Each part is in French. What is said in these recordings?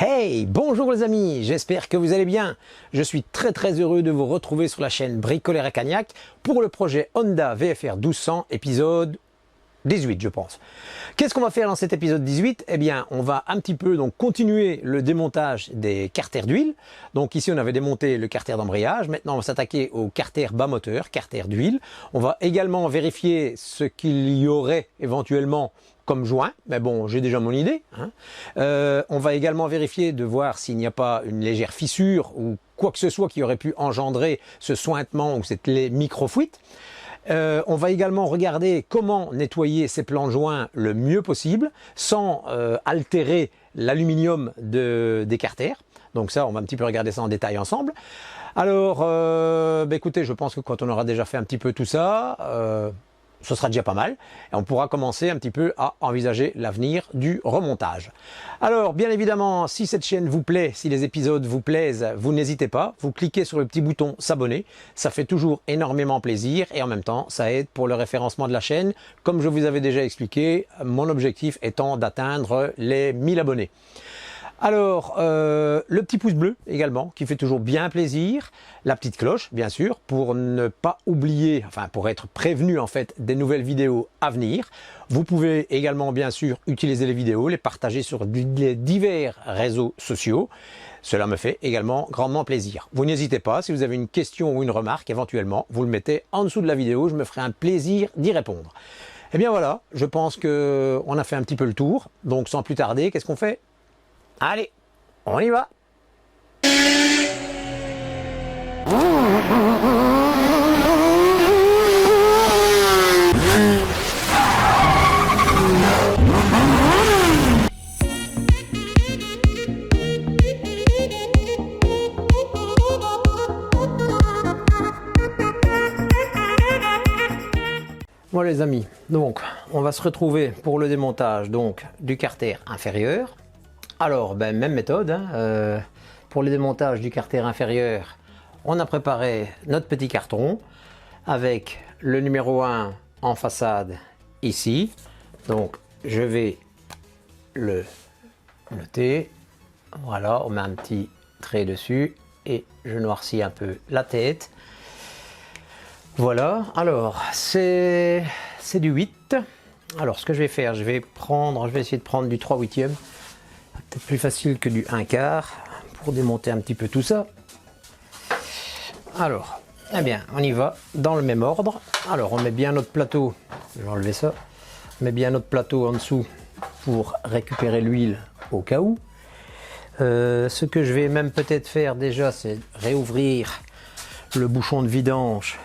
Hey, bonjour les amis, j'espère que vous allez bien. Je suis très heureux de vous retrouver sur la chaîne Bricoleur et Cagnac pour le projet Honda VFR 1200 épisode 18 je pense. Qu'est-ce qu'on va faire dans cet épisode 18? Eh bien on va un petit peu donc continuer le démontage des carters d'huile. Donc ici on avait démonté le carter d'embrayage, maintenant on va s'attaquer au carter bas moteur, carter d'huile. On va également vérifier ce qu'il y aurait éventuellement comme joint, mais bon j'ai déjà mon idée. On va également vérifier de voir s'il n'y a pas une légère fissure ou quoi que ce soit qui aurait pu engendrer ce sointement ou cette micro-fuite. On va également regarder comment nettoyer ces plans de joint le mieux possible sans altérer l'aluminium des carters. Donc ça, on va un petit peu regarder ça en détail ensemble. Alors, écoutez, je pense que quand on aura déjà fait un petit peu tout ça, ce sera déjà pas mal et on pourra commencer un petit peu à envisager l'avenir du remontage. Alors bien évidemment, si cette chaîne vous plaît, si les épisodes vous plaisent, vous n'hésitez pas, vous cliquez sur le petit bouton s'abonner, ça fait toujours énormément plaisir et en même temps ça aide pour le référencement de la chaîne. Comme je vous avais déjà expliqué, mon objectif étant d'atteindre les 1000 abonnés. Alors, le petit pouce bleu également, qui fait toujours bien plaisir. La petite cloche, bien sûr, pour ne pas oublier, enfin pour être prévenu en fait des nouvelles vidéos à venir. Vous pouvez également, bien sûr, utiliser les vidéos, les partager sur les divers réseaux sociaux. Cela me fait également grandement plaisir. Vous n'hésitez pas, si vous avez une question ou une remarque, éventuellement, vous le mettez en dessous de la vidéo, je me ferai un plaisir d'y répondre. Et bien voilà, je pense qu'on a fait un petit peu le tour. Donc sans plus tarder, qu'est-ce qu'on fait ? Allez, on y va! Bon les amis, donc on va se retrouver pour le démontage donc du carter inférieur. Alors, même méthode, pour le démontage du carter inférieur, on a préparé notre petit carton avec le numéro 1 en façade ici. Donc, je vais le noter. Voilà, on met un petit trait dessus et je noircis un peu la tête. Voilà, alors c'est du 8. Alors, ce que je vais faire, je vais essayer de prendre du 3/8e. Peut-être plus facile que du 1/4 pour démonter un petit peu tout ça. Alors, eh bien, on y va dans le même ordre. Alors, on met bien notre plateau, je vais enlever ça, on met bien notre plateau en dessous pour récupérer l'huile au cas où. Ce que je vais même peut-être faire déjà, c'est réouvrir le bouchon de vidange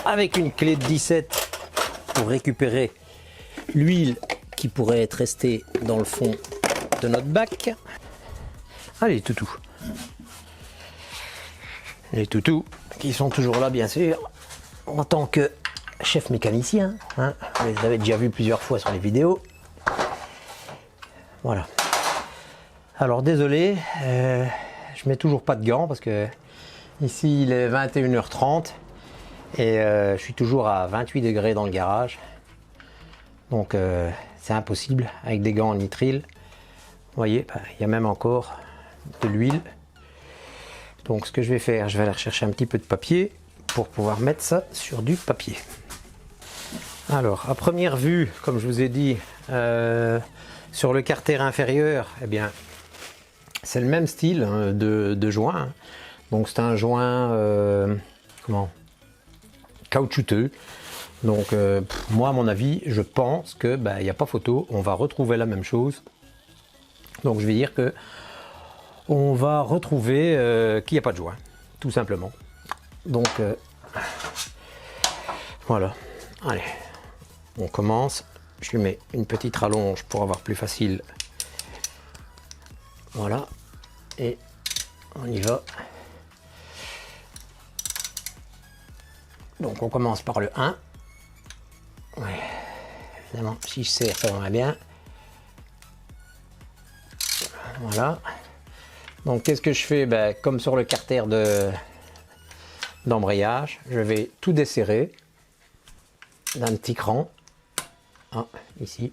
avec une clé de 17 pour récupérer l'huile qui pourrait être restée dans le fond de notre bac. Allez toutous, les toutous qui sont toujours là bien sûr en tant que chef mécanicien, vous les avez déjà vus plusieurs fois sur les vidéos. Voilà, alors désolé, je mets toujours pas de gants parce que ici il est 21h30 et je suis toujours à 28 degrés dans le garage, donc c'est impossible avec des gants en nitrile. Vous voyez, il y a même encore de l'huile. Donc ce que je vais faire, je vais aller rechercher un petit peu de papier pour pouvoir mettre ça sur du papier. Alors, à première vue, comme je vous ai dit, sur le carter inférieur, eh bien, c'est le même style de joint. Donc c'est un joint caoutchouteux. Donc moi, à mon avis, je pense que il n'y a pas photo, on va retrouver la même chose. Donc je vais dire que on va retrouver qu'il n'y a pas de joint, tout simplement. Donc voilà, allez, on commence. Je lui mets une petite rallonge pour avoir plus facile. Voilà, et on y va. Donc on commence par le 1. Ouais, évidemment, si je serre, ça va bien. Voilà, donc qu'est-ce que je fais? Comme sur le carter d'embrayage, je vais tout desserrer d'un petit cran. Ah, ici,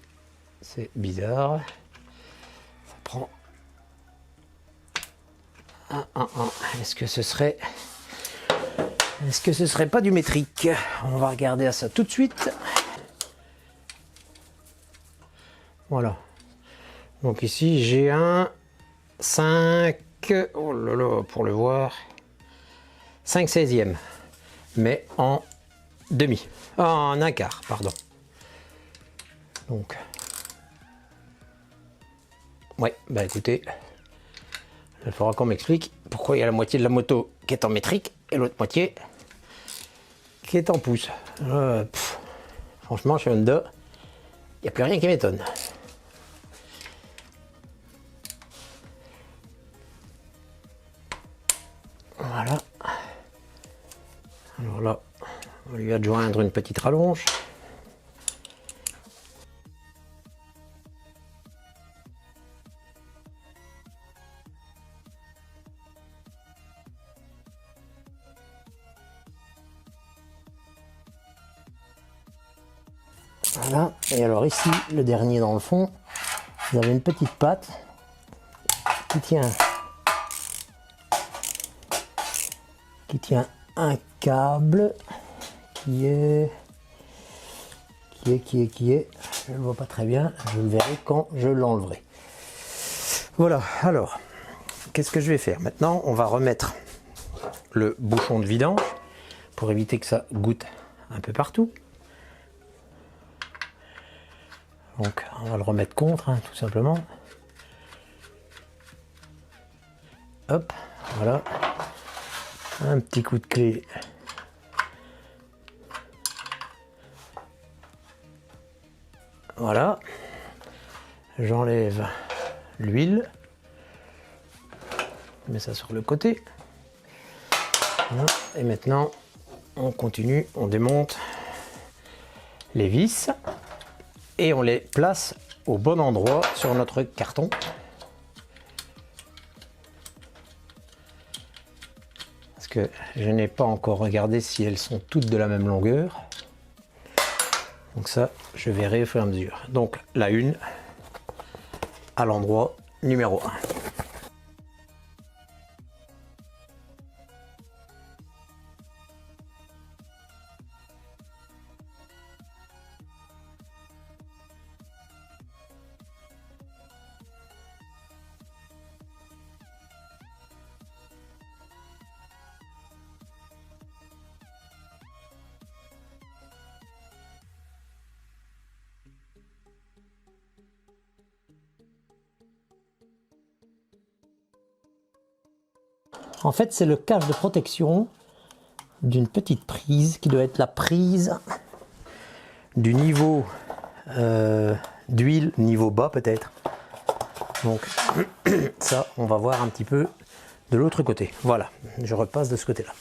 c'est bizarre. Ça prend Est-ce que ce serait pas du métrique? On va regarder à ça tout de suite. Voilà. Donc ici j'ai un 5, oh là là, pour le voir, 5/16e, mais en demi, en un quart, pardon. Donc, ouais, bah écoutez, il faudra qu'on m'explique pourquoi il y a la moitié de la moto qui est en métrique et l'autre moitié qui est en pouces. Franchement, chez Honda, il n'y a plus rien qui m'étonne. Voilà. Alors là, on va lui adjoindre une petite rallonge. Voilà. Et alors ici, le dernier dans le fond, vous avez une petite patte qui tient un câble qui est, je ne le vois pas très bien, je le verrai quand je l'enlèverai. Voilà, alors, qu'est-ce que je vais faire? Maintenant, on va remettre le bouchon de vidange pour éviter que ça goûte un peu partout. Donc, on va le remettre contre, hein, tout simplement. Hop, voilà. Un petit coup de clé. Voilà. J'enlève l'huile. Je mets ça sur le côté. Voilà. Et maintenant, on continue, on démonte les vis et on les place au bon endroit sur notre carton. Que je n'ai pas encore regardé si elles sont toutes de la même longueur. Donc ça, je verrai au fur et à mesure. Donc la une à l'endroit numéro 1. En fait, c'est le cache de protection d'une petite prise qui doit être la prise du niveau d'huile, niveau bas peut-être. Donc ça, on va voir un petit peu de l'autre côté. Voilà, je repasse de ce côté-là.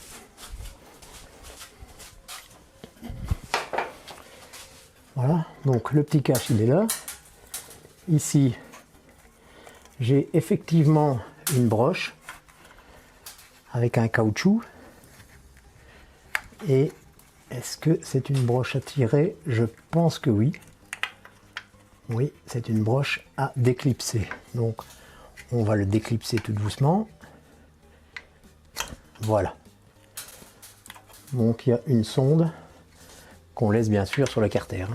Voilà, donc le petit cache, il est là. Ici, j'ai effectivement une broche avec un caoutchouc. Et est-ce que c'est une broche à tirer? Je pense que oui. Oui, c'est une broche à déclipser. Donc, on va le déclipser tout doucement. Voilà. Donc, il y a une sonde qu'on laisse bien sûr sur le carter.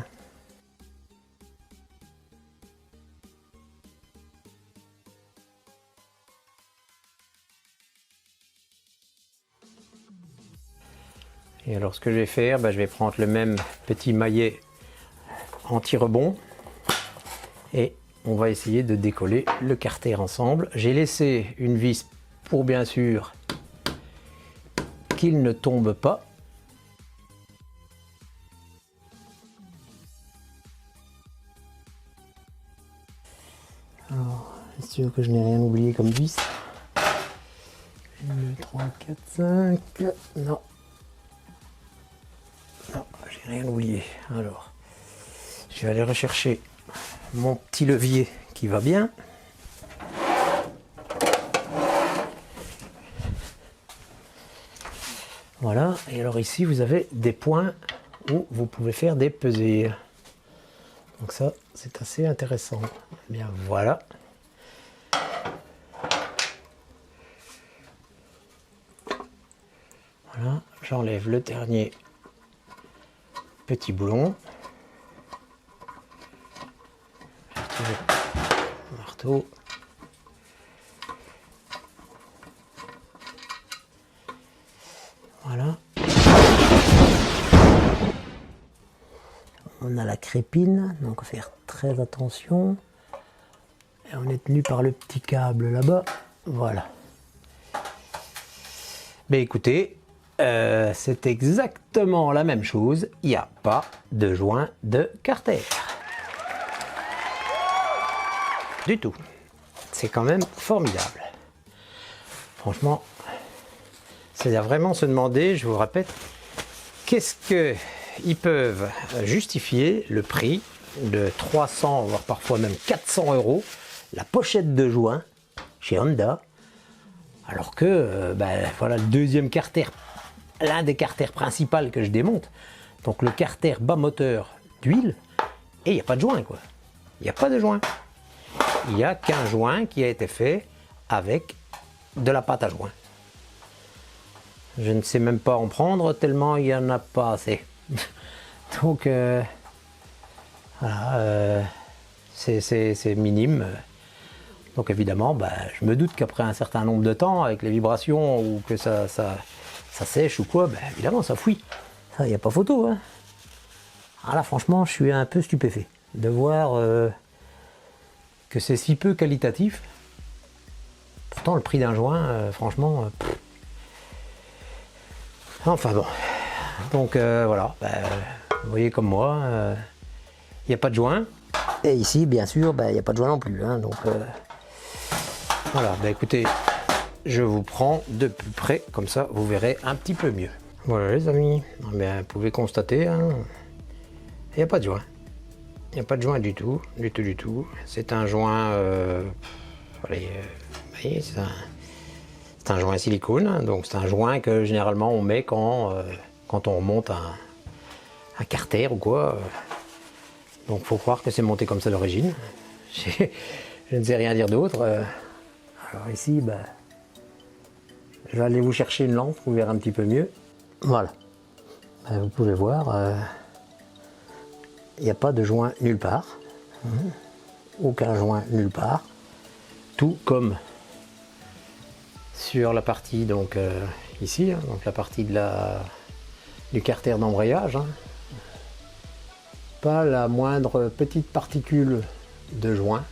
Et alors ce que je vais faire, je vais prendre le même petit maillet anti-rebond et on va essayer de décoller le carter ensemble. J'ai laissé une vis pour bien sûr qu'il ne tombe pas. Alors, est-ce sûr que je n'ai rien oublié comme vis? 1, 2, 3, 4, 5, non. Non, j'ai rien oublié. Alors, je vais aller rechercher mon petit levier qui va bien. Voilà, et alors ici vous avez des points où vous pouvez faire des pesées. Donc ça, c'est assez intéressant. Bien voilà. j'enlève le dernier petit boulon. Marteau. Voilà. On a la crépine, donc il faut faire très attention. Et on est tenu par le petit câble là-bas. Voilà. Mais écoutez, c'est exactement la même chose. Il n'y a pas de joint de carter. Du tout. C'est quand même formidable. Franchement, c'est à vraiment se demander, je vous répète, qu'est-ce qu'ils peuvent justifier le prix de 300, voire parfois même 400 € la pochette de joint chez Honda, alors que voilà le deuxième carter, l'un des carters principaux que je démonte, donc le carter bas moteur d'huile, et il n'y a pas de joint quoi. Il n'y a pas de joint. Il n'y a qu'un joint qui a été fait avec de la pâte à joint. Je ne sais même pas en prendre tellement il n'y en a pas assez. Donc voilà, c'est minime. Donc évidemment, je me doute qu'après un certain nombre de temps, avec les vibrations ou que ça sèche ou quoi, évidemment ça fouille. Ça, il n'y a pas photo. Hein. Ah là franchement, je suis un peu stupéfait de voir que c'est si peu qualitatif. Pourtant le prix d'un joint, franchement... Enfin bon. Donc voilà, vous voyez comme moi, il n'y a pas de joint. Et ici, bien sûr, il n'y a pas de joint non plus. Hein, donc voilà, écoutez, je vous prends de plus près, comme ça vous verrez un petit peu mieux. Voilà les amis, vous pouvez constater, hein, il n'y a pas de joint. Il n'y a pas de joint du tout, du tout. C'est un joint, allez, vous voyez, c'est un joint silicone, donc c'est un joint que généralement on met quand on monte un carter ou quoi. Donc faut croire que c'est monté comme ça d'origine. Je ne sais rien dire d'autre. Alors ici, je vais aller vous chercher une lampe, vous verrez un petit peu mieux. Voilà. Vous pouvez voir, il n'y a pas de joint nulle part. Aucun joint nulle part. Tout comme sur la partie donc ici, hein, donc la partie du carter d'embrayage. Hein. Pas la moindre petite particule de joint.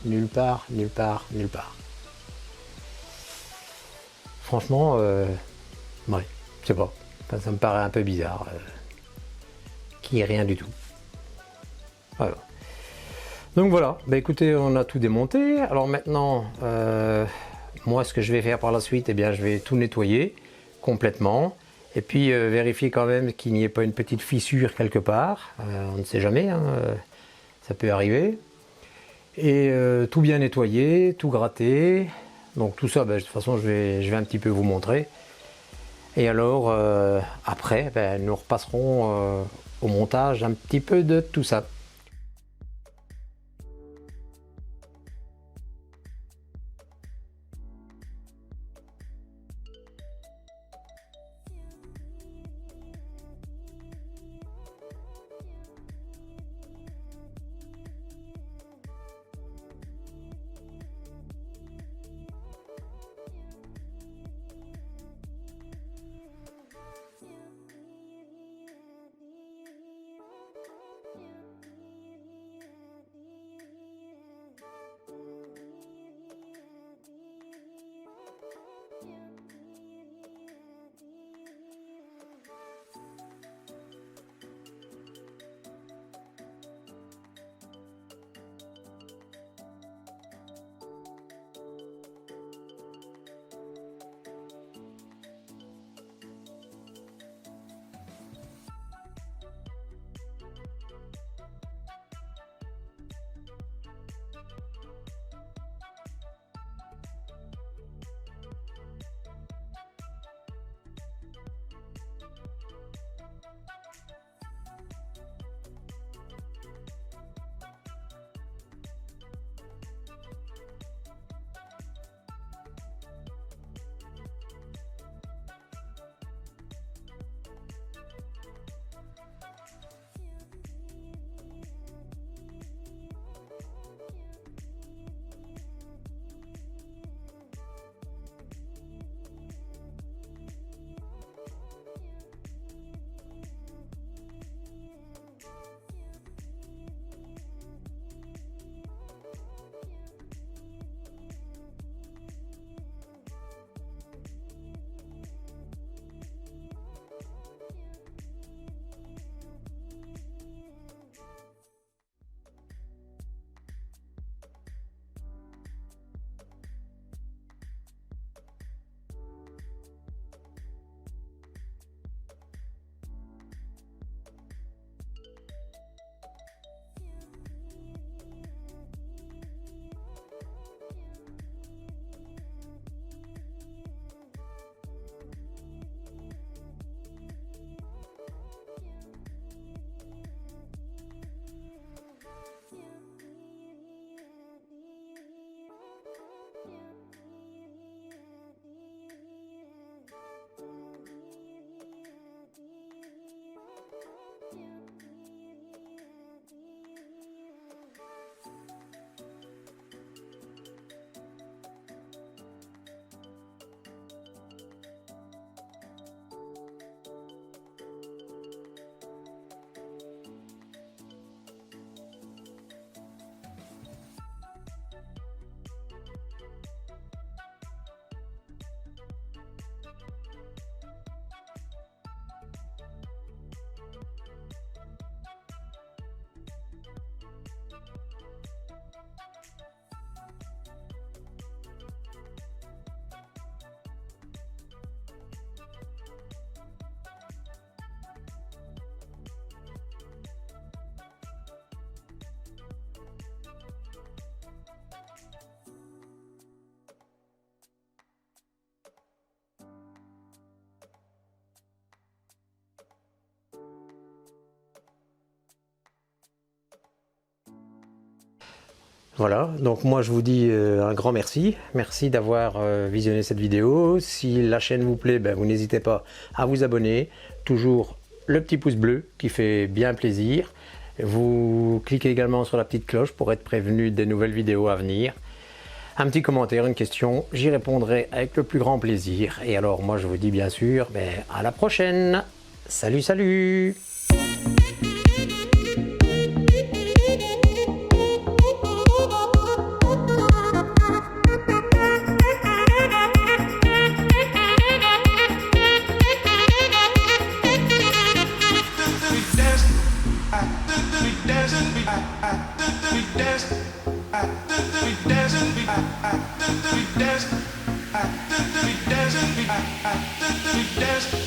Nulle part. Franchement, ouais, je sais pas. Enfin, ça me paraît un peu bizarre. Qu'il n'y ait rien du tout. Voilà. Donc voilà, écoutez, on a tout démonté. Alors maintenant, moi ce que je vais faire par la suite, je vais tout nettoyer complètement. Et puis vérifier quand même qu'il n'y ait pas une petite fissure quelque part. On ne sait jamais, hein, ça peut arriver. Et tout bien nettoyer, tout gratter. Donc tout ça, de toute façon, je vais un petit peu vous montrer. Et alors, après, nous repasserons au montage un petit peu de tout ça. Voilà, donc moi je vous dis un grand merci. Merci d'avoir visionné cette vidéo. Si la chaîne vous plaît, vous n'hésitez pas à vous abonner. Toujours le petit pouce bleu qui fait bien plaisir. Vous cliquez également sur la petite cloche pour être prévenu des nouvelles vidéos à venir. Un petit commentaire, une question, j'y répondrai avec le plus grand plaisir. Et alors moi je vous dis bien sûr, à la prochaine. Salut, salut! Dance.